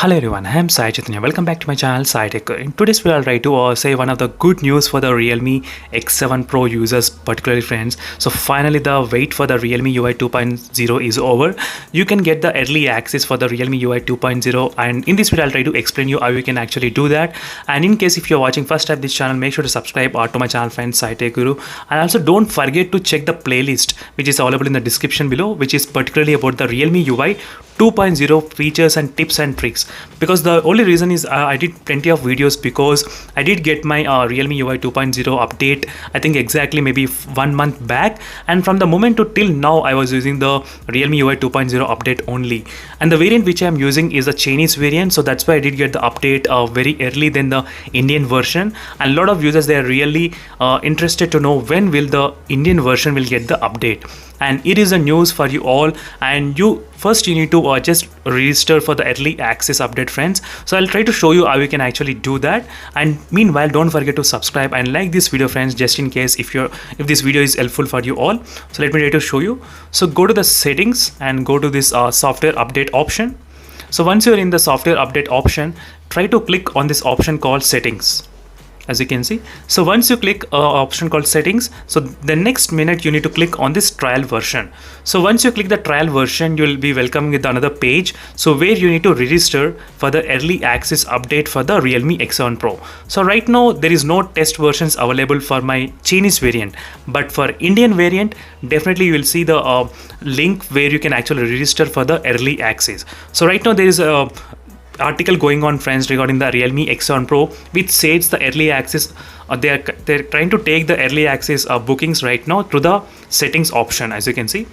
Hello everyone, I am Sai Chaitanya. Welcome back to my channel Sai Tech. In today's video, I'll try to say one of the good news for the Realme X7 Pro users, particularly friends. So finally, the wait for the Realme UI 2.0 is over. You can get the early access for the Realme UI 2.0, and in this video, I'll try to explain you how you can actually do that. And in case if you're watching first time this channel, make sure to subscribe to my channel, friends, Sai Tech Guru. And also don't forget to check the playlist which is available in the description below, which is particularly about the Realme UI 2.0 features and tips and tricks. Because the only reason is I did plenty of videos because I did get my Realme UI 2.0 update, I think exactly maybe 1 month back, and from the moment to till now I was using the Realme UI 2.0 update only, and the variant which I am using is a Chinese variant, so that's why I did get the update very early than the Indian version. And a lot of users, they are really interested to know when will the Indian version will get the update, and it is a news for you all. And you need to just register for the early access update, friends. So I'll try to show you how you can actually do that, and meanwhile don't forget to subscribe and like this video, friends, just in case if this video is helpful for you all. So let me try to show you. So go to the settings and go to this software update option. So once you're in the software update option, try to click on this option called settings, as you can see. So once you click option called settings, so the next minute you need to click on this trial version. So once you click the trial version, you will be welcome with another page, so where you need to register for the early access update for the Realme X7 Pro. So right now there is no test versions available for my Chinese variant, but for Indian variant definitely you will see the link where you can actually register for the early access. So right now there is a article going on, friends, regarding the Realme X7 Pro, which says the early access they're trying to take the early access bookings right now through the settings option, as you can see.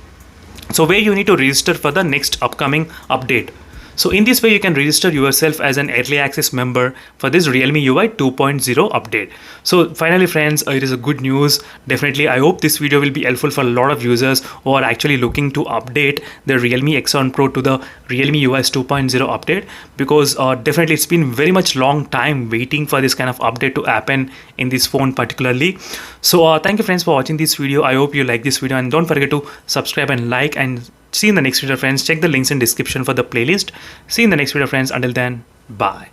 So where you need to register for the next upcoming update. So in this way you can register yourself as an early access member for this Realme UI 2.0 update. So finally, friends, it is a good news. Definitely I hope this video will be helpful for a lot of users who are actually looking to update the Realme X7 Pro to the Realme UI 2.0 update, because definitely it's been very much long time waiting for this kind of update to happen in this phone particularly. So thank you, friends, for watching this video. I hope you like this video, and don't forget to subscribe and like, and see you in the next video, friends. Check the links in description for the playlist. See you in the next video, friends. Until then, bye.